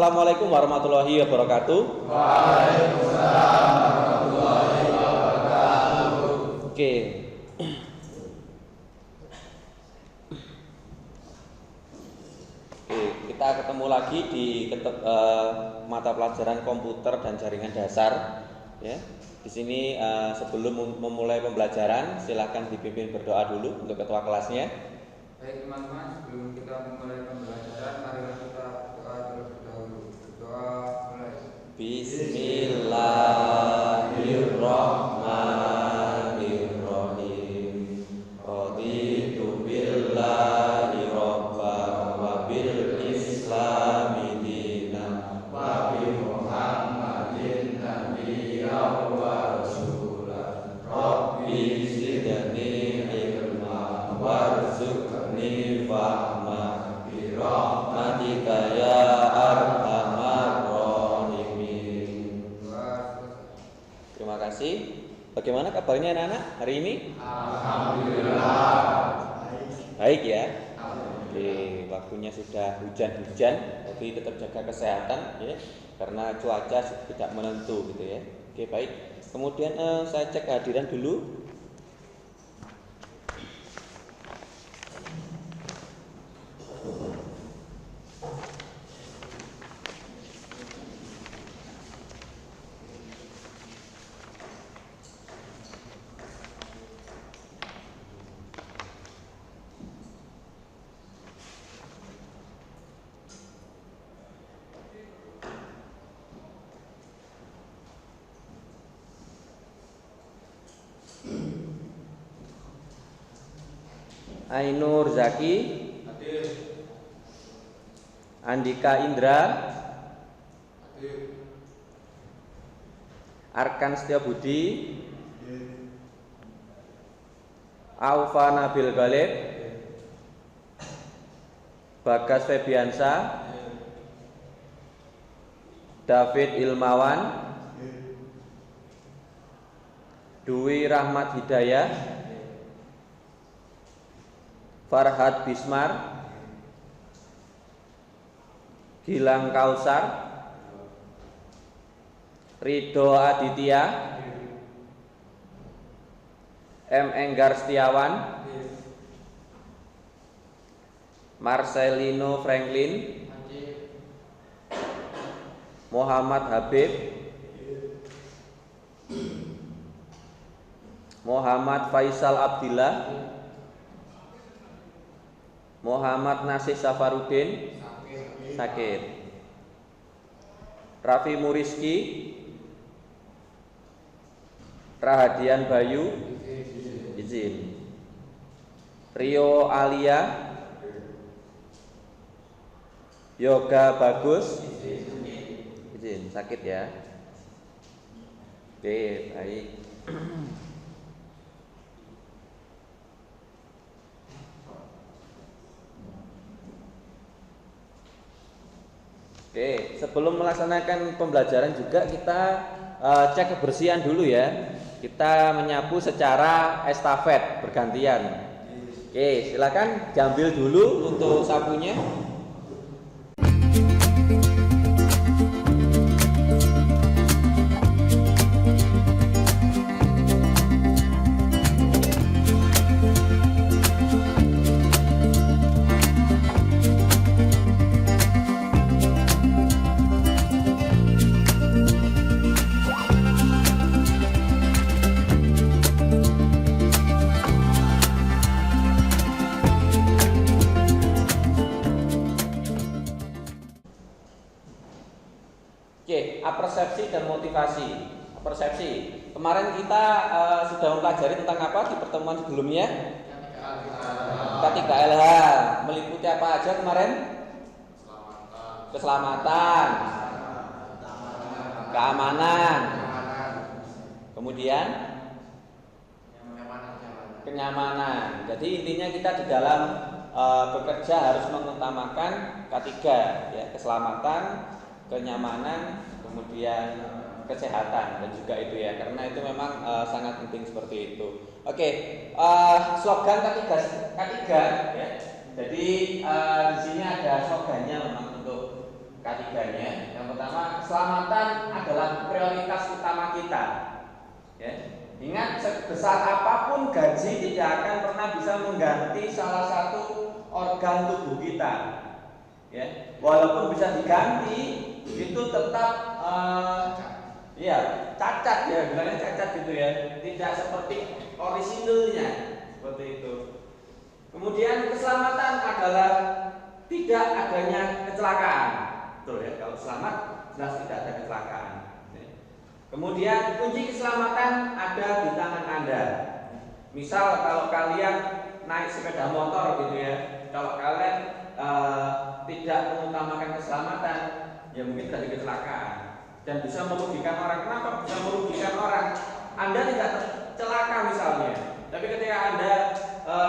Assalamualaikum warahmatullahi wabarakatuh. Waalaikumsalam warahmatullahi wabarakatuh. Oke. Kita ketemu lagi di mata pelajaran komputer dan jaringan dasar. Ya. Di sini sebelum memulai pembelajaran, silakan dipimpin berdoa dulu untuk ketua kelasnya. Baik teman-teman, sebelum kita memulai pembelajaran, marilah kita doa terlebih dahulu. Doa mulai. Bismillahirrahmanirrahim. Raditu billahi robba wa bil islami dinan wa bi Muhammadin nabiyyan wa rasulah. Rabbi zidni ilma warzuqni fahma bi rahmatika ya arhamar rahimin. Terima kasih. Bagaimana kabarnya anak-anak hari ini? Alhamdulillah. Baik ya. Oke, waktunya sudah hujan-hujan, tapi tetap jaga kesehatan ya, karena cuaca tidak menentu gitu ya. Oke, baik. Kemudian saya cek kehadiran dulu. Ainur Zaki, Hadir. Andika Indra, Hadir. Arkan Setiabudi, Aufa Nabil Galib, Bagas Febiansa, David Ilmawan, Dwi Rahmat Hidayah, Farhad Bismar, Gilang Kausar, Ridho Aditya, M. Enggar Setiawan, Marcelino Franklin, Muhammad Habib, Muhammad Faisal Abdillah, Muhammad Nasih Safarudin, Sakit, Raffi Muriski, Rahadian Bayu, izin, Rio Alia, Yoga Bagus, izin, sakit ya. Oke, baik. Oke, sebelum melaksanakan pembelajaran juga kita cek kebersihan dulu ya. Kita menyapu secara estafet bergantian. Oke, silakan diambil dulu untuk sapunya. Persepsi dan motivasi. Persepsi. Kemarin kita sudah mempelajari tentang apa di pertemuan sebelumnya? K3LH. Meliputi apa aja kemarin? Keselamatan, keamanan, kemudian kenyamanan. Jadi intinya kita di dalam bekerja harus mengutamakan K3 ya, keselamatan, kenyamanan, kemudian kesehatan dan juga itu ya, karena itu memang sangat penting seperti itu. Oke, slogan K3 ya. Jadi di sini ada slogannya memang untuk Ketiganya, yang pertama, keselamatan adalah prioritas utama kita. Ya. Ingat, sebesar apapun gaji tidak akan pernah bisa mengganti salah satu organ tubuh kita. Ya. Walaupun bisa diganti, itu tetap ya cacat ya, bilangnya cacat gitu ya, tidak seperti orisinilnya seperti itu. Kemudian keselamatan adalah tidak adanya kecelakaan, betul ya. Kalau selamat jelas tidak ada kecelakaan. Kemudian kunci keselamatan ada di tangan Anda. Misal kalau kalian naik sepeda motor gitu ya, kalau kalian tidak mengutamakan keselamatan, ya mungkin terjadi kecelakaan dan bisa merugikan orang. Kenapa bisa merugikan orang? Anda tidak celaka misalnya, tapi ketika Anda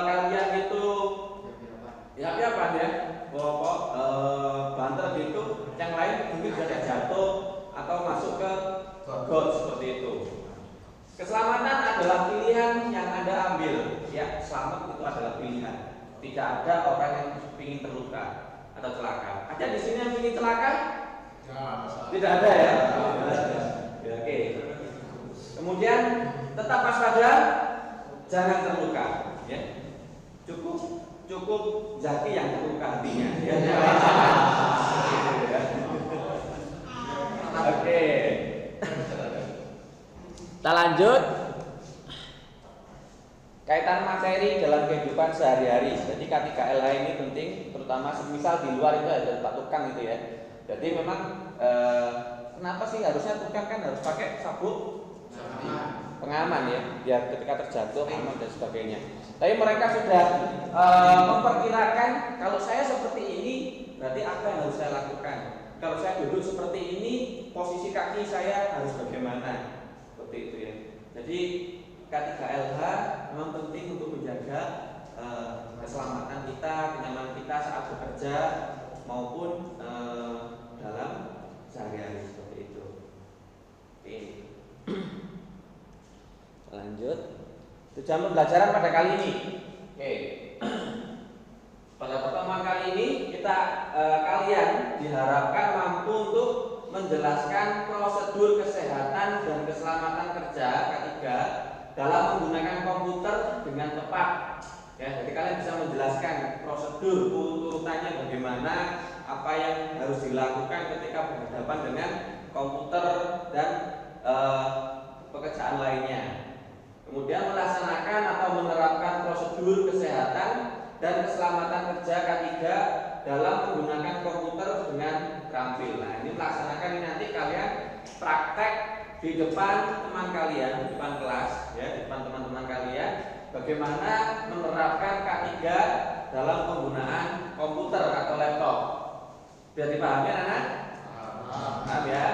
kalian itu ya apa ya, banter gitu, yang lain mungkin bisa jatuh atau masuk ke got seperti itu. Keselamatan adalah pilihan yang Anda ambil. Ya, selamat itu adalah pilihan. Tidak ada orang yang ingin terluka atau celaka. Ada di sini yang ingin celaka? Tidak ada ya. Ya, oke. Kemudian tetap waspada, jangan terluka. Ya, cukup Zaki yang terluka hatinya. Ya. Oke. Kita lanjut. Kaitan materi dalam kehidupan sehari-hari. Jadi K3LH ini penting, terutama semisal di luar itu ada tempat tukang gitu ya. Jadi memang kenapa sih harusnya tukang kan harus pakai sabuk pengaman ya, biar ketika terjatuh aman dan sebagainya. Tapi mereka sudah memperkirakan kalau saya seperti ini, berarti apa yang harus saya lakukan? Kalau saya duduk seperti ini, posisi kaki saya harus bagaimana? Seperti itu ya. Jadi K3LH memang penting untuk menjaga keselamatan kita, kenyamanan kita saat bekerja maupun dalam sehari-hari seperti itu. Oke. Lanjut. Tujuan pembelajaran pada kali ini. Oke. Pada pertemuan kali ini kita kalian diharapkan mampu untuk menjelaskan prosedur kesehatan dan keselamatan kerja K3 dalam menggunakan komputer dengan tepat. Ya, jadi kalian bisa menjelaskan prosedur urutannya bagaimana, apa yang harus dilakukan ketika berhadapan dengan komputer dan pekerjaan lainnya. Kemudian melaksanakan atau menerapkan prosedur kesehatan dan keselamatan kerja K3 dalam menggunakan komputer dengan terampil. Nah, ini melaksanakan ini nanti kalian praktek di depan teman kalian, di depan kelas, ya, di depan teman-teman kalian, bagaimana menerapkan K3 dalam penggunaan komputer atau laptop. Biar dipahami anak-anak? Paham ya?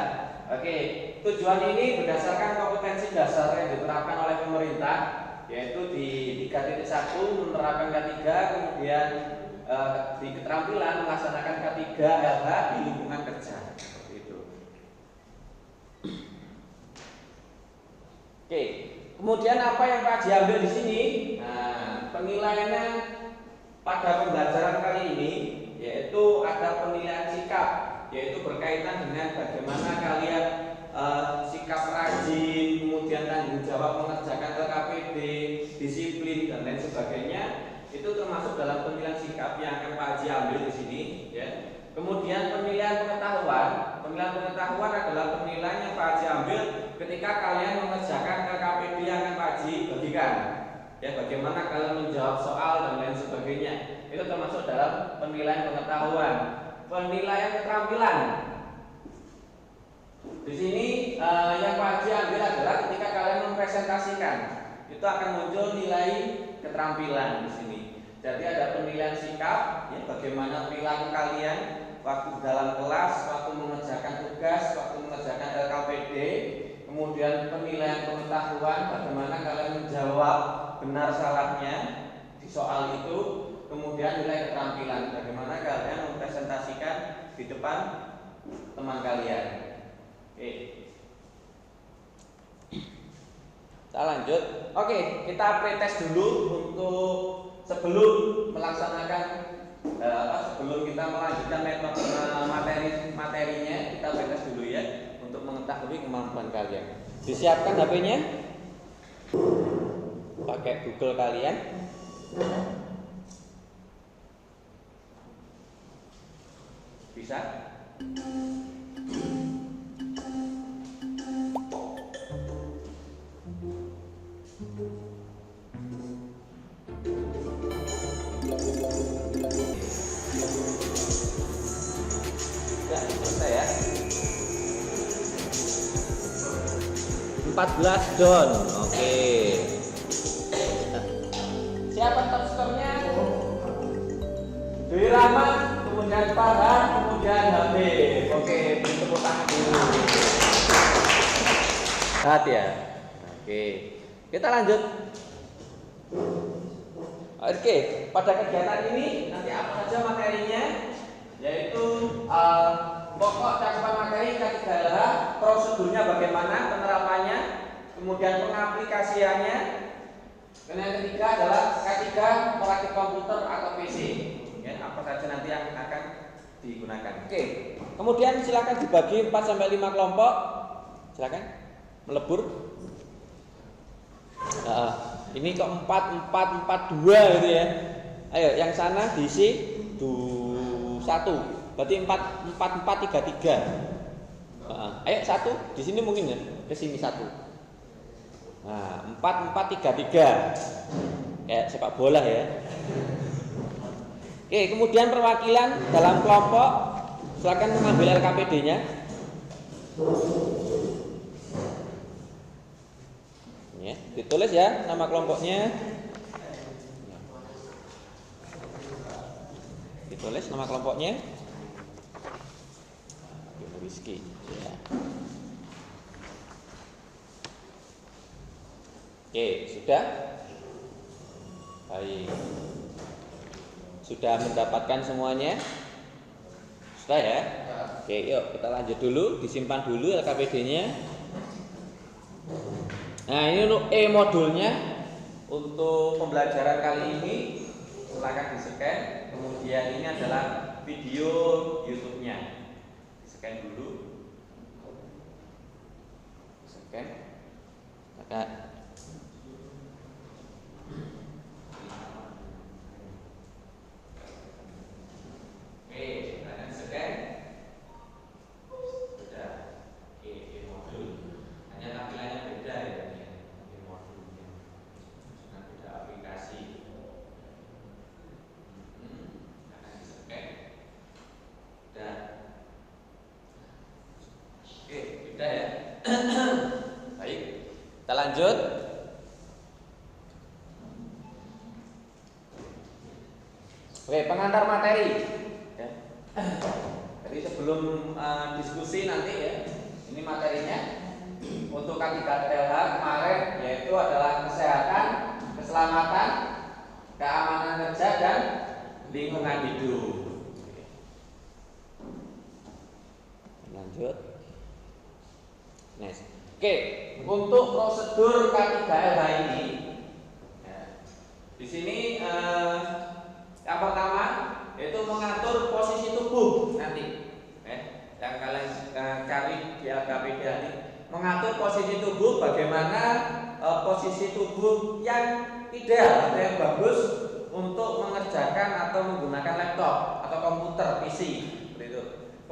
Oke, tujuan ini berdasarkan kompetensi dasar yang diterapkan oleh pemerintah, yaitu di 3.1 menerapkan K3, kemudian di keterampilan melaksanakan K3LH di lingkungan kerja. Seperti itu. Oke, kemudian apa yang Pak Haji ambil di sini? Nah, penilaiannya pada pembelajaran kali ini yaitu ada penilaian sikap, yaitu berkaitan dengan bagaimana kalian sikap rajin, kemudian tanggung jawab mengerjakan LKPD, disiplin dan lain sebagainya. Itu termasuk dalam penilaian sikap yang akan Pak Haji ambil di sini, ya. Kemudian penilaian pengetahuan. Penilaian pengetahuan adalah penilaian yang Pak Haji ambil ketika kalian mengerjakan LKPD yang akan Pak Haji bagikan. Ya, bagaimana kalian menjawab soal dan lain sebagainya. Itu termasuk dalam penilaian pengetahuan. Penilaian keterampilan. Di sini yang Pak Haji ambil adalah ketika kalian mempresentasikan, itu akan muncul nilai keterampilan di sini. Jadi ada penilaian sikap, ya, bagaimana perilaku kalian waktu dalam kelas, waktu mengerjakan tugas, waktu mengerjakan LKPD. Kemudian penilaian pengetahuan, bagaimana kalian menjawab benar salahnya di soal itu. Kemudian nilai keterampilan, bagaimana kalian mempresentasikan di depan teman kalian. Oke. Kita lanjut. Oke, kita pretest dulu untuk sebelum melaksanakan Sebelum kita melanjutkan materinya, kita tes dulu ya untuk mengetahui kemampuan kalian. Disiapkan HP-nya, pakai Google kalian. Bisa? Selesai ya. 14 don. Oke. Siapa top skornya? Dwi Rahman, kemudian Farhan, kemudian Habib. Oke, beri tepuk tangan dulu. Sehat ya. Oke. Kita lanjut. Oke, pada kegiatan ini nanti apa saja materinya? Yaitu pokok cakupan materi K3LH, prosedurnya bagaimana penerapannya, kemudian pengaplikasiannya, dan yang ketiga adalah K3 merakit komputer atau PC. Ya, apa saja nanti yang akan digunakan. Oke, kemudian silakan dibagi 4 sampai 5 kelompok. Silakan melebur. Ini kok 4, 4, 4, 2 gitu ya. Ayo, yang sana diisi 1. Berarti 4, 4, 4, 3, 3. Ayo 1 di sini mungkin ya. Ke sini 1. Nah, 4, 4, 3, 3. Kayak sepak bola ya. Oke, kemudian perwakilan dalam kelompok silakan mengambil LKPD-nya. Ya, ditulis ya nama kelompoknya. Ditulis nama kelompoknya. Whisky. Ya. Oke, sudah. Baik. Sudah mendapatkan semuanya? Sudah ya? Oke, yuk kita lanjut dulu, disimpan dulu LKPD-nya. Nah, ini untuk modulnya. Untuk pembelajaran kali ini silakan di-scan. Kemudian ini adalah video YouTube-nya. Di-scan dulu. Scan. Maka lanjut. Oke, pengantar materi. Ya. Jadi sebelum diskusi nanti ya, ini materinya untuk K3LH kemarin yaitu adalah kesehatan, keselamatan, keamanan kerja dan lingkungan hidup. Lanjut. Next. Oke, untuk prosedur K3LH ini, ya, di sini yang pertama yaitu mengatur posisi tubuh nanti, yang kalian cari di LKPD ini, mengatur posisi tubuh, bagaimana posisi tubuh yang ideal atau yang bagus untuk mengerjakan atau menggunakan laptop atau komputer PC, seperti itu.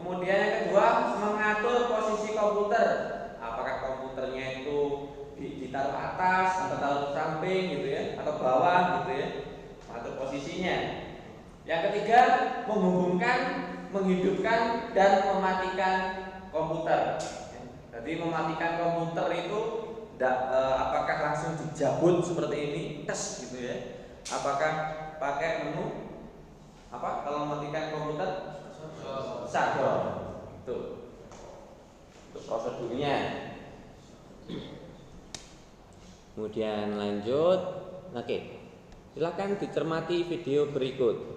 Kemudian yang kedua mengatur posisi komputer. Apakah komputernya itu ditaruh atas atau taruh samping gitu ya, atau bawah gitu ya, atau posisinya. Yang ketiga menghubungkan, menghidupkan dan mematikan komputer. Jadi mematikan komputer itu apakah langsung dijabut seperti ini, tes gitu ya? Apakah pakai menu apa kalau mematikan komputer? Shutdown. Itu untuk prosedurnya. Kemudian lanjut. Oke, silakan dicermati video berikut.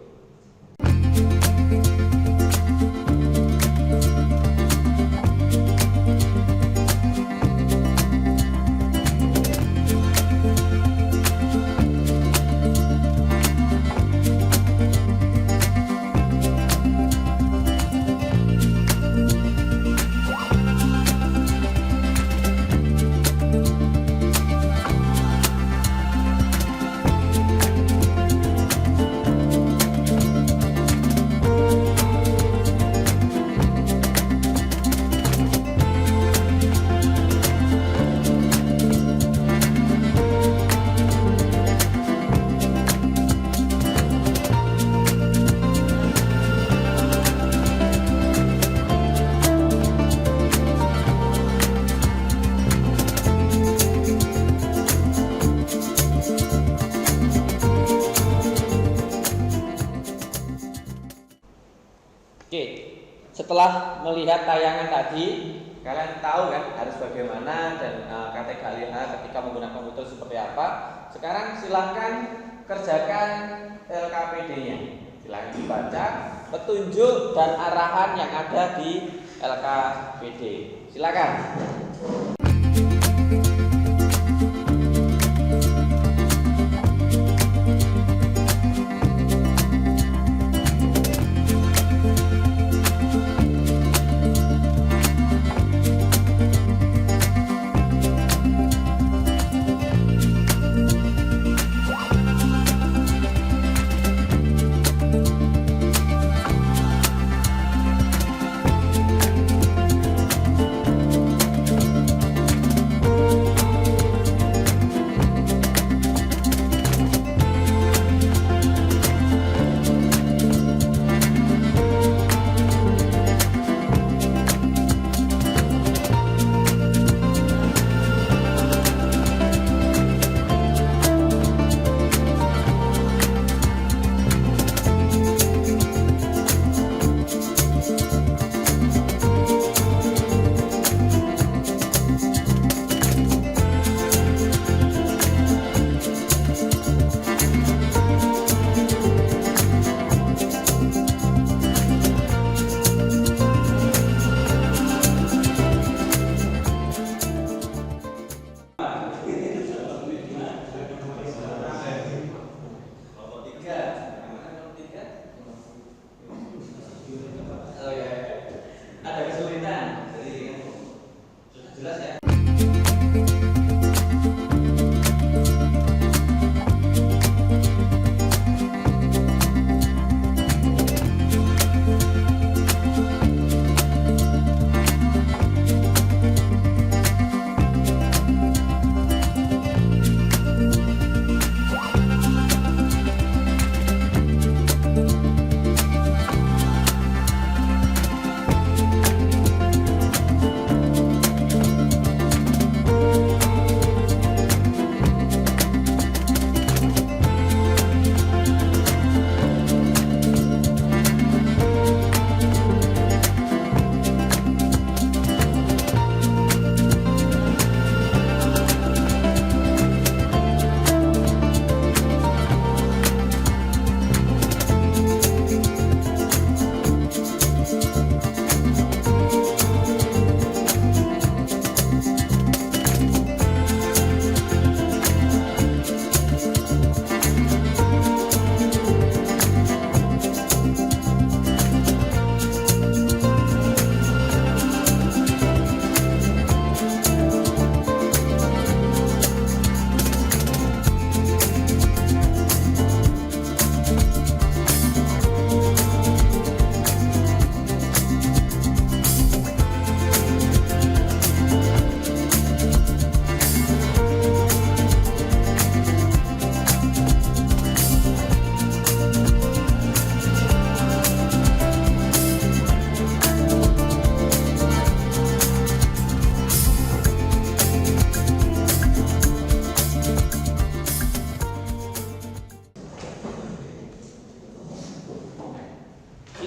Oke, setelah melihat tayangan tadi, kalian tahu kan harus bagaimana dan kategori ketika menggunakan komputer seperti apa. Sekarang silahkan kerjakan LKPD-nya. Silahkan dibaca petunjuk dan arahan yang ada di LKPD. Silakan.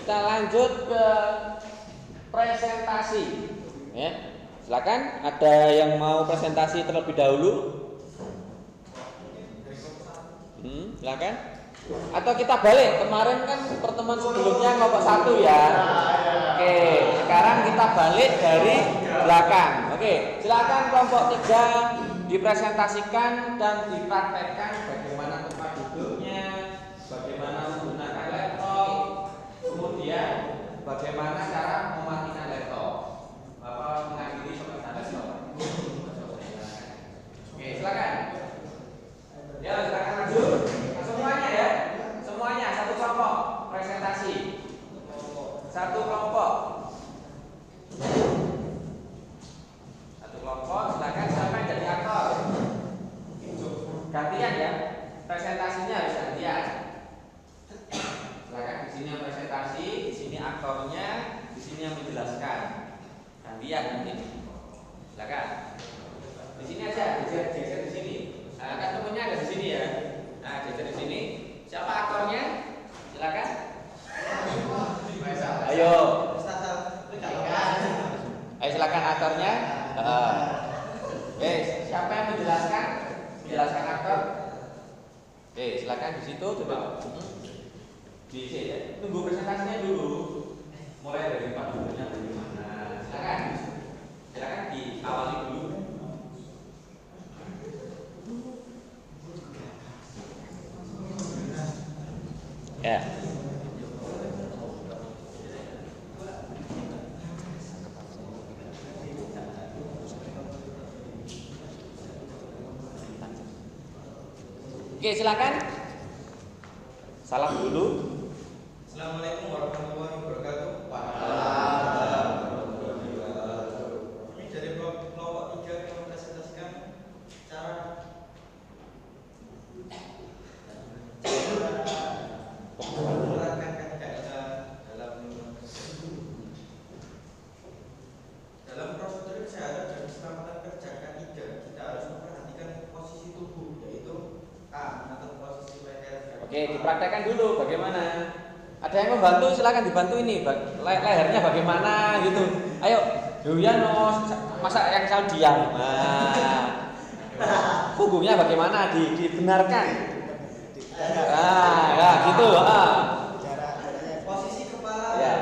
Kita lanjut ke presentasi. Ya, silakan. Ada yang mau presentasi terlebih dahulu? Silakan. Atau kita balik. Kemarin kan pertemuan sebelumnya kelompok 1 ya. Oke, sekarang kita balik dari belakang. Oke, silakan kelompok 3 dipresentasikan dan dipraktekkan bagaimana tempat duduknya, bagaimana menggunakan laptop, kemudian bagaimana cara mematikan laptop, mengakhiri penggunaan laptop. Oke, silakan. Ya, silakan maju. Semuanya ya, semuanya satu kelompok presentasi, satu kelompok, silakan. Siapa yang jadi aktor? Gantian ya, presentasinya harus gantian. Silakan, di sini yang presentasi, di sini aktornya, di sini yang menjelaskan. Gantian nanti. Silakan. Di sini aja, jajar di sini. Nah, kan temennya ada di sini ya. Nah, jajar di sini. Siapa aktornya? Silakan. Ayo. Ayo silakan aktornya. Oke, siapa yang menjelaskan? Menjelaskan aktor. Oke, silakan di situ coba. Di sini ya. Tunggu presentasinya dulu. Mulai dari Pak dulunya bagaimana. Silakan. Silakan diawali dulu. Ya. Oke, silakan. Salam dulu. Assalamualaikum warahmatullahi wabarakatuh. Ini dari kelompok 3 yang mempresentasikan cara menerapkan kaidah dalam prosedur kesehatan dan keselamatan kerja ketiga. Kita harus memperhatikan posisi tubuh, yaitu A, mengatur posisi leher. Oke, dipraktekkan dulu bagaimana. Ada yang membantu, silakan dibantu ini. Lehernya bagaimana gitu. Ayo, Yuyan masa yang selalu diam. Nah, punggungnya bagaimana dibenarkan. Ya gitu. Posisi kepala, Ya.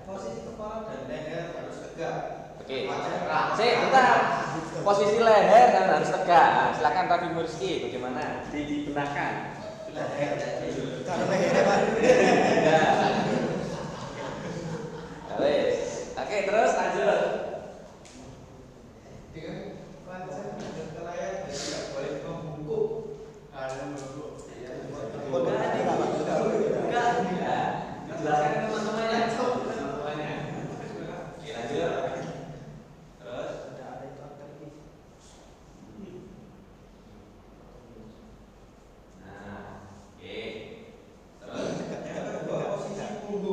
posisi kepala dan leher harus tegak. Oke. Bentar. Posisi leher dan harus tegak. Nah, silakan Rafi Murski bagaimana dibenarkan. Kalau lehernya Pak. Ya. Wes. Oke, terus lanjut. Dengan wajah dan kelayan dan tidak boleh membungkuk. Bukan. Ya. Dijelaskan ke teman-temannya. Teman-temannya. Oke, lanjut. Terus. Nah, oke. Terus. Yang kedua, posisi punggung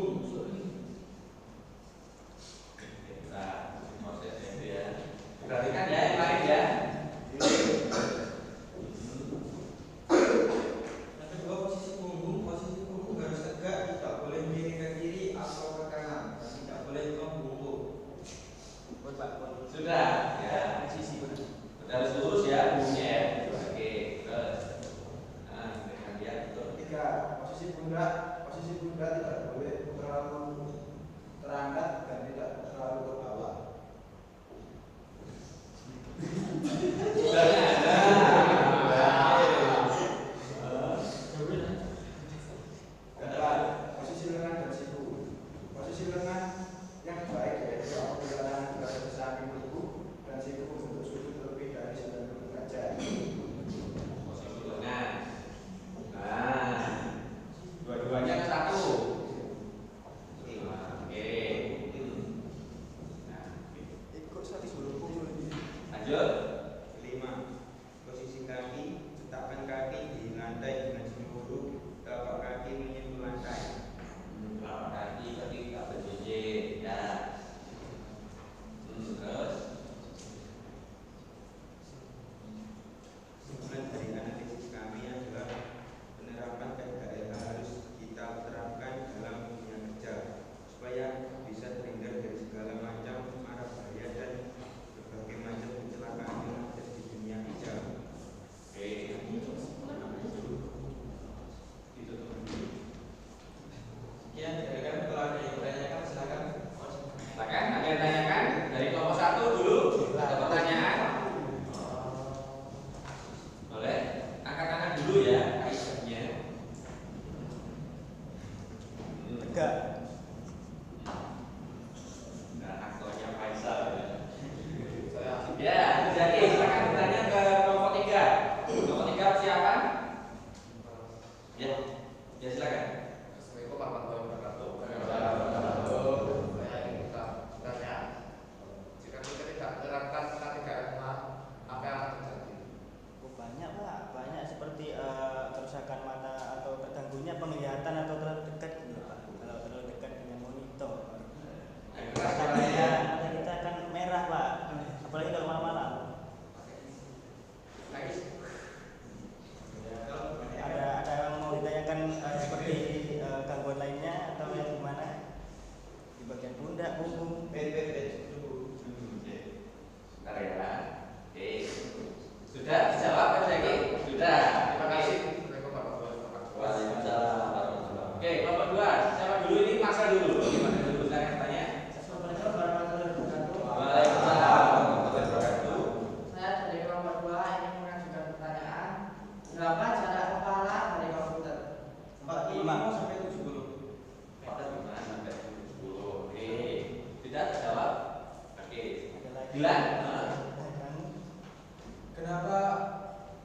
Kenapa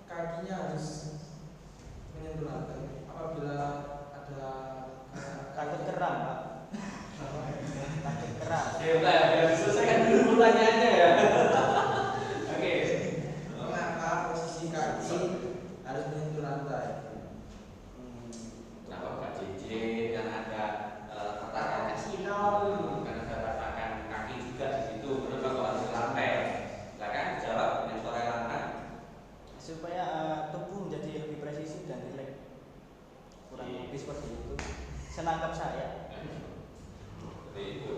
kakinya harus menyentuh lantai? Apabila ada takut keram, Pak. Takut keram. Ya, selesaikan dulu pertanyaannya ya. Oke. Mengapa posisi kaki harus menyentuh lantai? Kenapa bukan cincin yang ada tatakan Kasino. Karena ada tatakan kaki juga di situ. Kenapa kok harus lantai? Silakan jawab dengan suara yang lantang. Supaya tubuh menjadi lebih presisi dan rileks. Kurang lebih seperti itu. Senangkap saya. Seperti itu.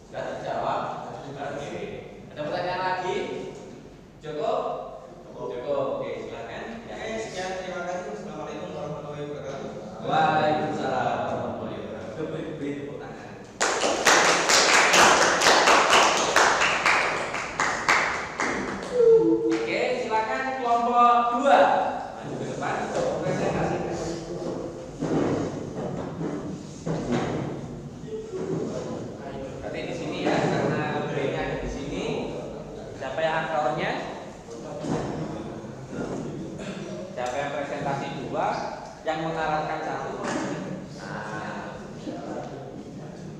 Sudah terjawab. Oke. Ada pertanyaan lagi? Cukup? Cukup. Oke, silakan. Oke, sekian, terima kasih. Assalamualaikum warahmatullahi wabarakatuh. Waalaikumsalam warahmatullahi wabarakatuh. Beri tepuk tangan. Oke, silakan kelompok 2. Maju ke depan. Presentasi. Berarti di sini ya, karena B-nya ada di sini. Siapa yang aktornya? Siapa yang presentasi 2? Yang mengarahkan 1? Nah,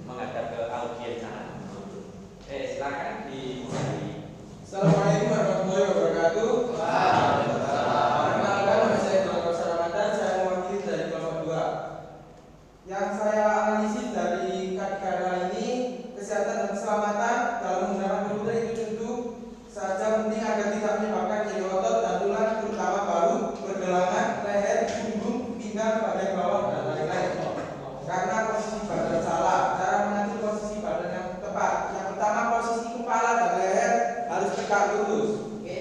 menghadap ke audiens sana. Silakan dimulai. Assalamualaikum warahmatullahi wabarakatuh. Perkenalkan, nama saya Dr. Ramadan. Saya mewakili dari kelompok 2. Yang saya analisis dari kata ini, kesehatan dan keselamatan dalam menggunakan komputer itu tentu saja penting agar tidak menyebabkan nyeri otot dan tulang, terutama bahu, pergelangan, leher, punggung, pinggang, bagian bawah dan lain-lain. Karena posisi badan salah, cara mengatur posisi badan yang tepat. Yang pertama, posisi kepala dan leher harus tegak lurus. Oke.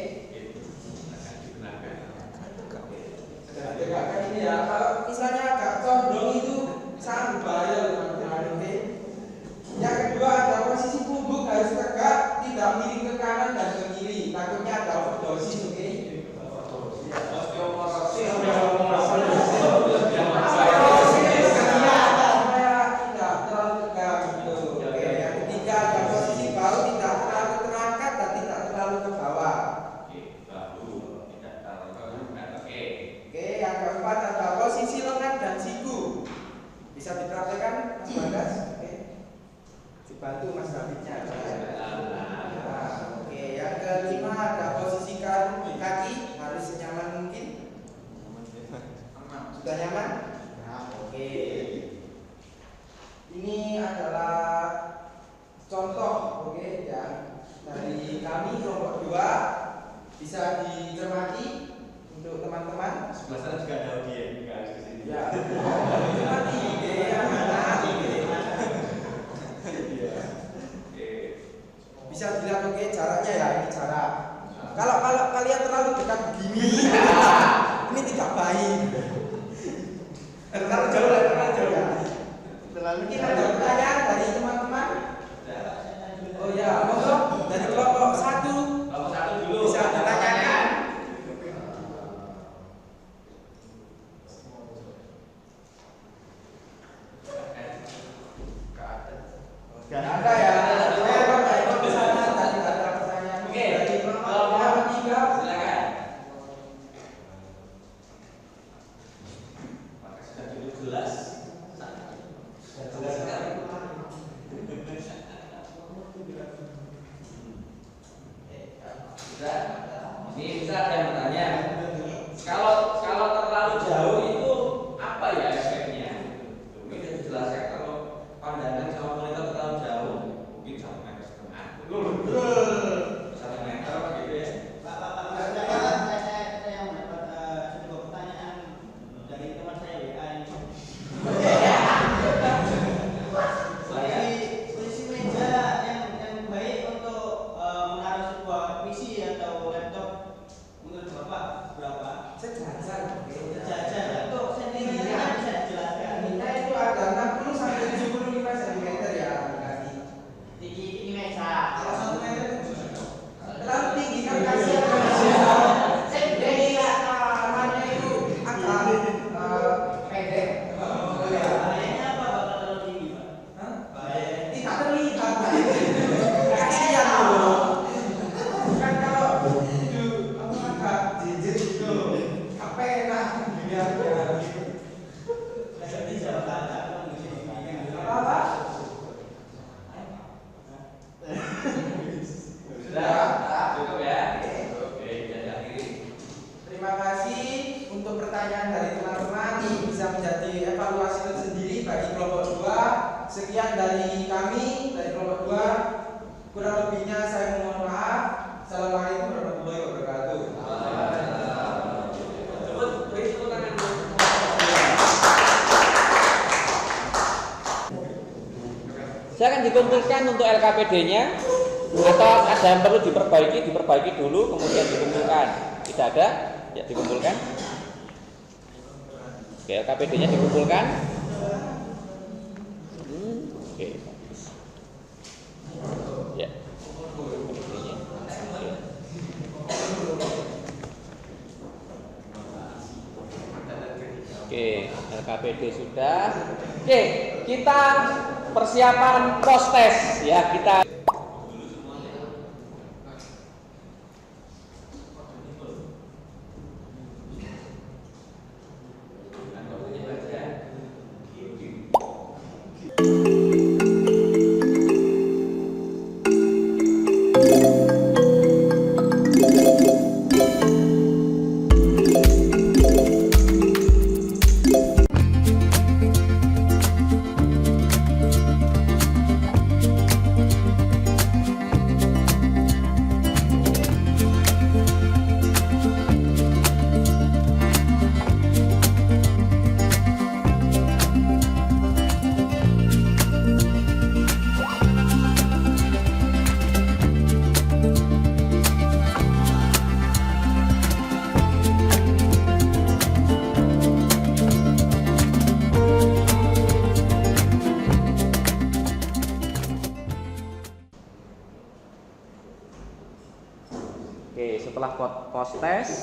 Tegakkan ini ya. Kalau misalnya agak condong itu sangat berbahaya teman-teman. Oke. Yang kedua, ada posisi punggung harus tegak, tidak miring ke kanan dan ke kiri. Takutnya ada overdosis. Oke. Bisa dipraktekkan Mas Bagas? Oke. Dibantu Mas Davidnya. Oke, yang kelima ada posisi kaki harus senyaman mungkin. Sudah nyaman? Oke. Ini adalah contoh, oke ya, dari kami kelompok 2 bisa dicermati untuk teman-teman. Sebelah sana juga ada audiens, juga harus ke sini. Ya. Dicermati, oke, anak-anak, oke. Bisa dilihat oke jaraknya ya, ini jarak. Kalau kalian terlalu dekat begini, ini tidak baik. Terlalu jauh lah, terlalu jauh. Mungkin ada pertanyaan dari teman-teman. Oh ya, monggo dari kelompok 1. Kelompok 1 dulu. Bisa ditanyakan. Gak ada ya. Ikut ke sana tadi ada pertanyaan. Oke, Dari kelompok 3. silakan. Maka sudah cukup jelas. Sudah jelas sekali. Sudah. Ini bisa ada yang bertanya. Kalau terlalu jauh itu apa ya efeknya? Ini sudah dijelaskan kalau pandangan sama monitor terlalu jauh Kurang lebihnya saya mohon maaf. Assalamualaikum warahmatullahi wabarakatuh. Saya akan dikumpulkan untuk LKPD-nya atau ada yang perlu diperbaiki dulu kemudian dikumpulkan. Tidak ada, ya dikumpulkan. Oke, LKPD-nya dikumpulkan. Oke. Ya. LKPD-nya. Oke, LKPD sudah. Oke, kita persiapan post test ya, kita setelah post test,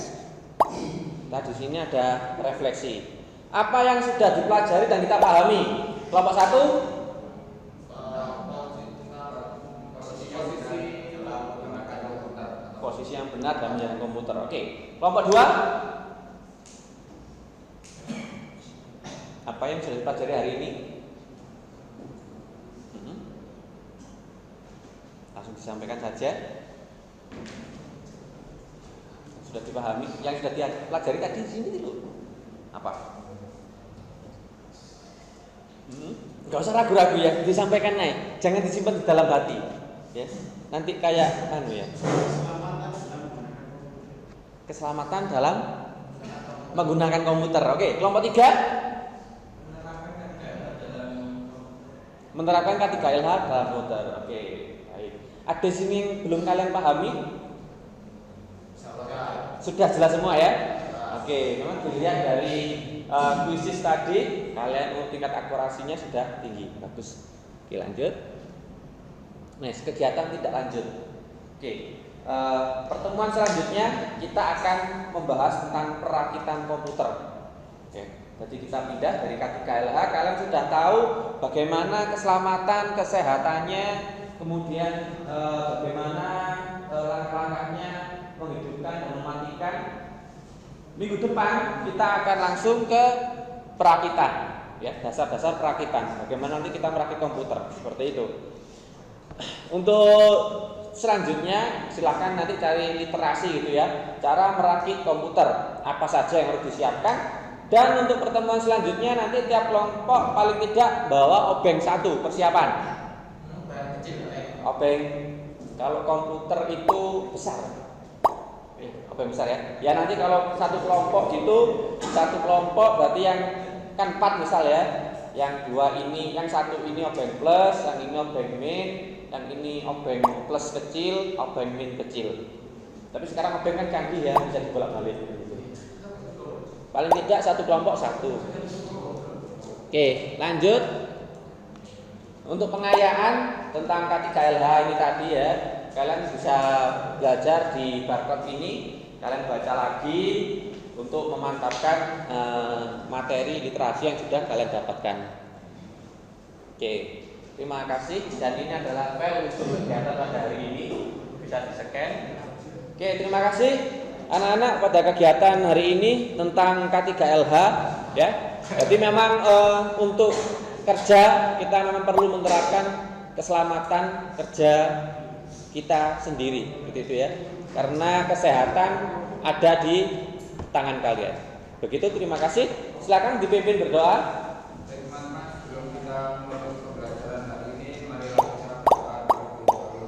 nah di sini ada refleksi. Apa yang sudah dipelajari dan kita pahami? Kelompok 1, posisi yang benar dalam menggunakan komputer. Oke. Kelompok 2, apa yang sudah dipelajari hari ini? Langsung disampaikan saja. Sudah dipahami, yang sudah dipelajari tadi di sini itu apa? Gak usah ragu-ragu ya, disampaikan naik, jangan disimpan di dalam hati, ya. Nanti kayak ya. Keselamatan dalam menggunakan komputer. Oke, kelompok 3, menerapkan K3LH dalam komputer. Oke, baik. Ada di sini yang belum kalian pahami? Sudah jelas semua ya? Oke, memang dilihat dari kuisis tadi kalian tingkat akurasinya sudah tinggi, bagus. Oke, lanjut. Nah, kegiatan tidak lanjut. Oke, pertemuan selanjutnya kita akan membahas tentang perakitan komputer. Oke, jadi kita pindah dari K3LH. Kalian sudah tahu bagaimana keselamatan, kesehatannya, kemudian bagaimana langkah-langkahnya menghidupkan dan mematikan. Minggu depan kita akan langsung ke perakitan, ya, dasar-dasar perakitan. Bagaimana nanti kita merakit komputer, seperti itu. Untuk selanjutnya silakan nanti cari literasi gitu ya, cara merakit komputer, apa saja yang harus disiapkan. Dan untuk pertemuan selanjutnya nanti tiap kelompok paling tidak bawa obeng 1 persiapan. Obeng kalau komputer itu besar. Obeng besar ya. Ya nanti kalau satu kelompok gitu, satu kelompok berarti yang kan 4 misal ya. Yang 2 ini, yang 1 ini obeng plus, yang ini obeng min, yang ini obeng plus kecil, obeng min kecil. Tapi sekarang obeng kan canggih ya, bisa dibolak-balik gitu. Paling tidak satu kelompok 1. Oke, lanjut. Untuk pengayaan tentang K3LH ini tadi ya, kalian bisa belajar di barcode ini. Kalian baca lagi untuk memantapkan materi literasi yang sudah kalian dapatkan. Oke, terima kasih. Dan ini adalah file untuk kegiatan pada hari ini, bisa di-scan. Oke, terima kasih anak-anak pada kegiatan hari ini tentang K3LH ya. Jadi memang untuk kerja kita memang perlu menerapkan keselamatan kerja kita sendiri, gitu ya. Karena kesehatan ada di tangan kalian. Begitu, terima kasih. Silakan dipimpin berdoa. Teman-teman, sebelum kita mulai pembelajaran hari ini, marilah kita berdoa terlebih dahulu.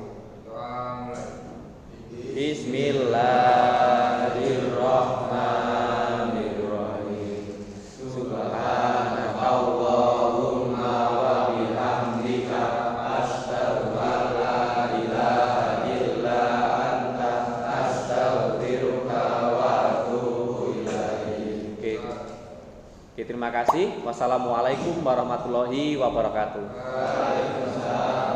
Oke, terima kasih. Wassalamualaikum warahmatullahi wabarakatuh. Waalaikumsalam.